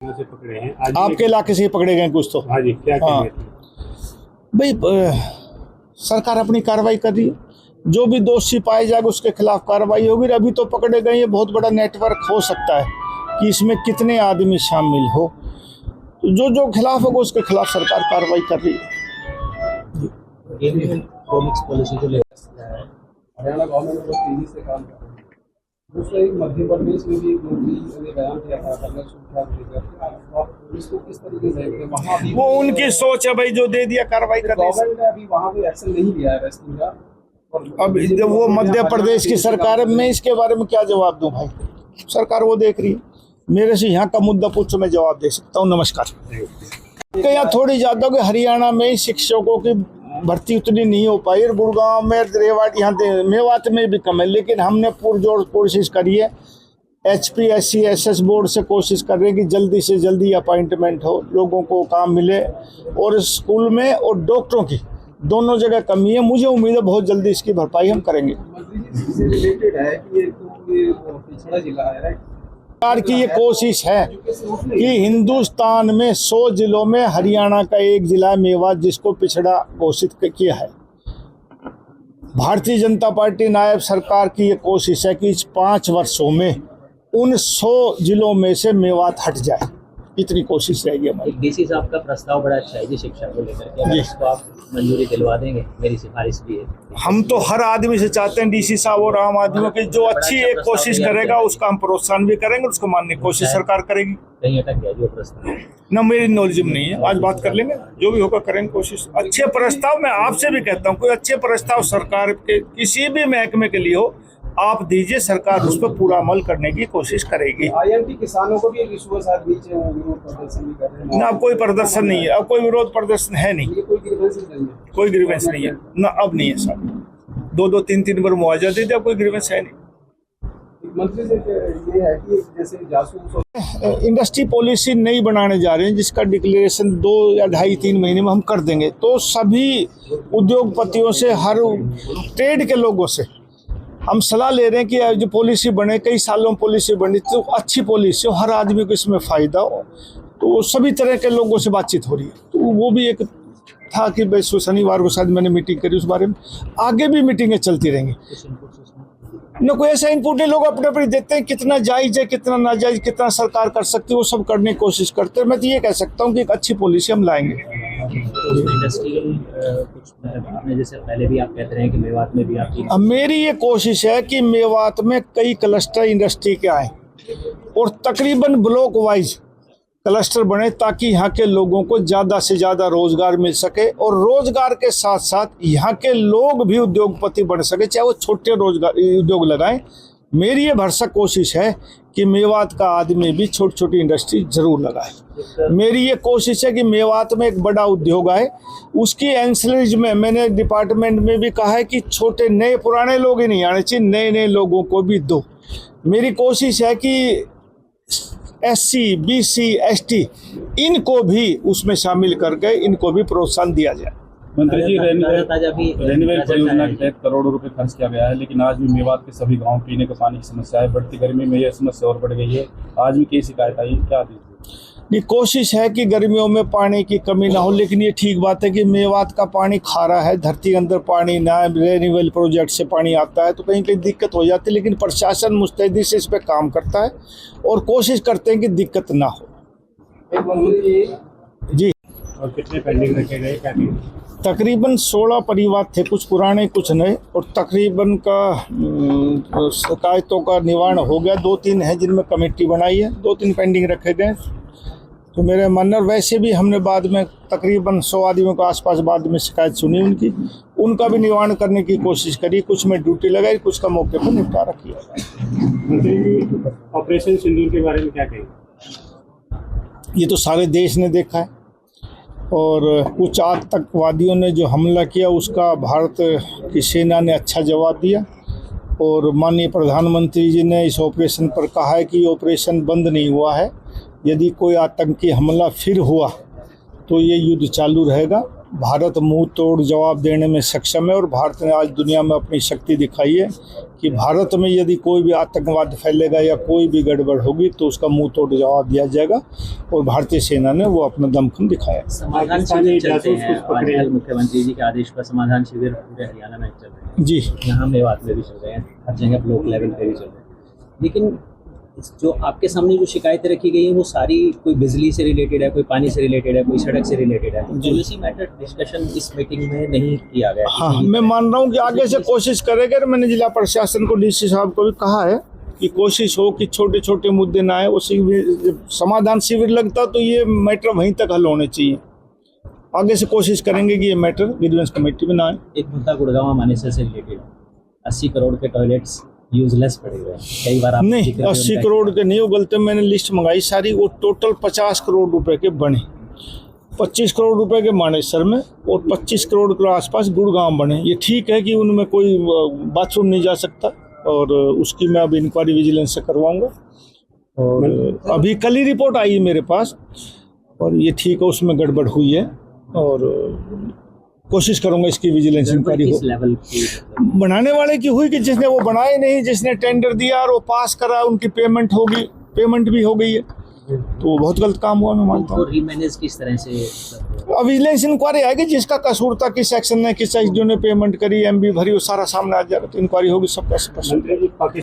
कहाँ से पकड़े हैं आज? आपके इलाके से ही पकड़े गए कुछ तो। हाँ जी, क्या हाँ कहेंगे? भाई, सरकार अपनी कार्रवाई कर रही है, जो भी दोषी पाए जाएगा उसके खिलाफ कार्रवाई होगी। अभी तो पकड़े गए, ये बहुत बड़ा नेटवर्क हो सकता है कि इसमें कितने आदमी शामिल हो, तो जो जो खिलाफ होगा उसके खिलाफ सरकार कार्रवाई कर रही है। पॉलिसी को लेकर हरियाणा गवर्नमेंट बहुत तेजी से काम कर रही है। दूसरा एक मध्य प्रदेश में भी मंत्री ने बयान दिया था पुलिस को किस तरीके से वहाँ भी वो उनकी सोच है भाई, जो दे दिया कार्रवाई कर रही है। गवर्नमेंट ने अभी वहाँ भी एक्शन नहीं लिया है रेस्क्यू का। अब जब वो मध्य प्रदेश की सरकार है, मैं इसके बारे में क्या जवाब दूं भाई, सरकार वो देख रही है। मेरे से यहाँ का मुद्दा पूछो, मैं जवाब दे सकता हूँ। नमस्कार। कि यहाँ थोड़ी ज्यादा कि हरियाणा में शिक्षकों की भर्ती उतनी नहीं हो पाई, और गुड़गांव में, रेवाड़ी, यहाँ मेवात में भी कम है, लेकिन हमने पुरजोर कोशिश करी है। HPSC SS बोर्ड से कोशिश कर रहे हैं कि जल्दी से जल्दी अपॉइंटमेंट हो, लोगों को काम मिले, और स्कूल में और डॉक्टरों की दोनों जगह कमी है। मुझे उम्मीद है बहुत जल्दी इसकी भरपाई हम करेंगे। मंत्री जी इससे रिलेटेड है कि ये पिछड़ा जिला है, राइट? सरकार की ये कोशिश है कि हिंदुस्तान में 100 जिलों में हरियाणा का एक जिला मेवात जिसको पिछड़ा घोषित किया है। भारतीय जनता पार्टी नायब सरकार की ये कोशिश है कि इस 5 वर्षों में उन 100 जिलों में से मेवात हट जाए, इतनी कोशिश रहेगी हमारी। डीसी साहब का प्रस्ताव बड़ा अच्छा है जी, शिक्षा को लेकर के, जी। इसको आप मंजूरी दिलवा देंगे? मेरी सिफारिश भी है। हम तो हर आदमी से चाहते हैं, DC साहब और आम आदमियों की जो अच्छी एक कोशिश करेगा उसका हम प्रोत्साहन भी करेंगे, उसको मानने की कोशिश सरकार करेगी। कहीं अटक गया जो प्रस्ताव? ना मेरी नॉलेज में नहीं है, आज बात कर लेंगे, जो भी होगा करेंगे कोशिश। अच्छे प्रस्ताव मैं आपसे भी कहता हूँ, कोई अच्छे प्रस्ताव सरकार के किसी भी महकमे के लिए हो, आप दीजिए, सरकार उस पर पूरा अमल करने की कोशिश करेगी। IMT किसानों को भी एक इशू है, साथ बीच वो विरोध प्रदर्शन भी कर रहे हैं। ना अब कोई प्रदर्शन नहीं है, अब कोई विरोध प्रदर्शन है नहीं, ये कोई ग्रीवेंस नहीं है। कोई ग्रीवेंस नहीं है ना, अब नहीं है साहब। 2-2, 3-3 बार मुआवजा दे दिया, कोई ग्रीवेंस है नहीं। मंत्री से ये है कि जैसे जासूस इंडस्ट्री पॉलिसी नई बनाने जा रहे हैं, जिसका डिक्लेरेशन 2 या 2.5-3 महीने में हम कर देंगे। तो सभी उद्योगपतियों से, हर ट्रेड के लोगों से हम सलाह ले रहे हैं कि जो पॉलिसी बने, कई सालों में पॉलिसी बनी, तो अच्छी पॉलिसी हो, हर आदमी को इसमें फ़ायदा हो। तो सभी तरह के लोगों से बातचीत हो रही है। तो वो भी एक था कि बस शनिवार को शायद मैंने मीटिंग करी उस बारे में, आगे भी मीटिंगें चलती रहेंगी। न कोई ऐसा इनपुट है, लोग अपने अपने देते हैं, कितना जायज़ है, कितना नाजायज़, कितना सरकार कर सकती है, वो सब करने की कोशिश करते हैं। मैं तो ये कह सकता हूँ कि एक अच्छी पॉलिसी हम लाएंगे। इंडस्ट्रियल कुछ आपने जैसे पहले भी आप कहते रहे हैं कि मेवात में भी आपकी, अब मेरी ये कोशिश है कि मेवात में कई क्लस्टर इंडस्ट्री के आए और तकरीबन ब्लॉक वाइज क्लस्टर बने, ताकि यहाँ के लोगों को ज़्यादा से ज़्यादा रोजगार मिल सके, और रोजगार के साथ साथ यहाँ के लोग भी उद्योगपति बन सके, चाहे वो छोटे रोजगार उद्योग लगाएं। मेरी ये भरसक कोशिश है कि मेवात का आदमी भी छोटी छोटी इंडस्ट्री जरूर लगाए। मेरी ये कोशिश है कि मेवात में एक बड़ा उद्योग आए, उसकी एंसिलरीज में मैंने डिपार्टमेंट में भी कहा है कि छोटे नए पुराने लोग ही नहीं आने चाहिए, नए नए लोगों को भी दो। मेरी कोशिश है कि SC, BC, ST इनको भी उसमें शामिल करके इनको भी प्रोत्साहन दिया जाए। मंत्री जी, रेनवेल परियोजना के तहत करोड़ों रुपए खर्च किया गया है, लेकिन आज भी मेवात के सभी गांव पीने के पानी की समस्या है। बढ़ती गर्मी में यह समस्या और बढ़ गई है। आज भी कई शिकायत आई, क्या दीजिए? ये कोशिश है कि गर्मियों में पानी की कमी ना हो, लेकिन ये ठीक बात है कि मेवात का पानी खारा है, धरती के अंदर पानी ना, रेन्यूएबल प्रोजेक्ट से पानी आता है, तो कहीं कहीं दिक्कत हो जाती है। लेकिन प्रशासन मुस्तैदी से इस पर काम करता है और कोशिश करते हैं कि दिक्कत ना हो। जी। और कितने पेंडिंग रखे गए, क्या कहेंगे? तकरीबन 16 परिवार थे, कुछ पुराने कुछ नए, और तकरीबन का शिकायतों का निवारण हो गया। 2-3 हैं जिनमें कमेटी बनाई है, 2-3 पेंडिंग रखे गए। तो मेरे मानना, वैसे भी हमने बाद में तकरीबन 100 आदमियों के आसपास बाद में शिकायत सुनी उनकी, उनका भी निवारण करने की कोशिश करी। कुछ में ड्यूटी लगाई, कुछ का मौके पर निपटारा किया। मंत्री जी, ऑपरेशन सिंदूर के बारे में क्या कहेंगे? ये तो सारे देश ने देखा है, और कुछ आतंकवादियों ने जो हमला किया उसका भारत की सेना ने अच्छा जवाब दिया, और माननीय प्रधानमंत्री जी ने इस ऑपरेशन पर कहा है कि ये ऑपरेशन बंद नहीं हुआ है। यदि कोई आतंकी हमला फिर हुआ तो ये युद्ध चालू रहेगा। भारत मुंह तोड़ जवाब देने में सक्षम है और भारत ने आज दुनिया में अपनी शक्ति दिखाई है कि भारत में यदि कोई भी आतंकवाद फैलेगा या कोई भी गड़बड़ होगी तो उसका मुंह तोड़ जवाब दिया जाएगा और भारतीय सेना ने वो अपना दमखम दिखाया। समाधान शिविर चलते हैं आजकल, मुख्यमंत्री जी के आदेश पर समाधान शिविर पूरे हरियाणा में चल रहे हैं जी, यहाँ मेवात में भी चल रहे हैं, हर जगह ब्लॉक लेवल पे भी चल रहे हैं। लेकिन जो आपके सामने जो शिकायतें रखी गई हैं वो सारी कोई बिजली से रिलेटेड है, कोई पानी से रिलेटेड है, कोई सड़क से रिलेटेड है। पॉलिसी मैटर डिस्कशन इस मीटिंग में नहीं किया गया। हाँ, मैं मान रहा हूँ कि आगे से कोशिश करेंगे और मैंने जिला प्रशासन को, डीसी साहब को भी कहा है कि कोशिश हो कि छोटे छोटे मुद्दे ना आए। उसी समाधान शिविर लगता तो ये मैटर वहीं तक हल होने चाहिए। आगे से कोशिश करेंगे कि ये मैटर ग्रीवेंस कमेटी में ना आए। एक मुद्दा गुड़गांव मानेसर से रिलेटेड 80 करोड़ के टॉयलेट्स यूजलेस पड़े हुए हैं, कई बार नहीं 80 करोड़ के नहीं, वो गलती मैंने लिस्ट मंगाई सारी, वो टोटल 50 करोड़ रुपए के बने। 25 करोड़ रुपए के मानेसर में और 25 करोड़ के आसपास गुड़गांव बने। ये ठीक है कि उनमें कोई बाथरूम नहीं जा सकता और उसकी मैं अब इंक्वायरी विजिलेंस से करवाऊंगा और अभी कल ही रिपोर्ट आई है मेरे पास और ये ठीक है, उसमें गड़बड़ हुई है और कोशिश करूंगा इसकी विजिलेंस इंक्वायरी हो। लेवल की बनाने वाले की हुई कि जिसने वो बनाए नहीं, जिसने टेंडर दिया और वो पास करा, उनकी पेमेंट होगी, पेमेंट भी हो गई है, तो बहुत गलत काम हुआ मैं मानता हूँ। तो रीमैनेज किस तरह से अब विजिलेंस इंक्वायरी आएगी, जिसका कसूर था, किस सेक्शन ने, किस जो ने पेमेंट करी, एमबी भरी, वो सारा सामने आ जाएगा तो इंक्वायरी होगी, सबका स्पष्ट।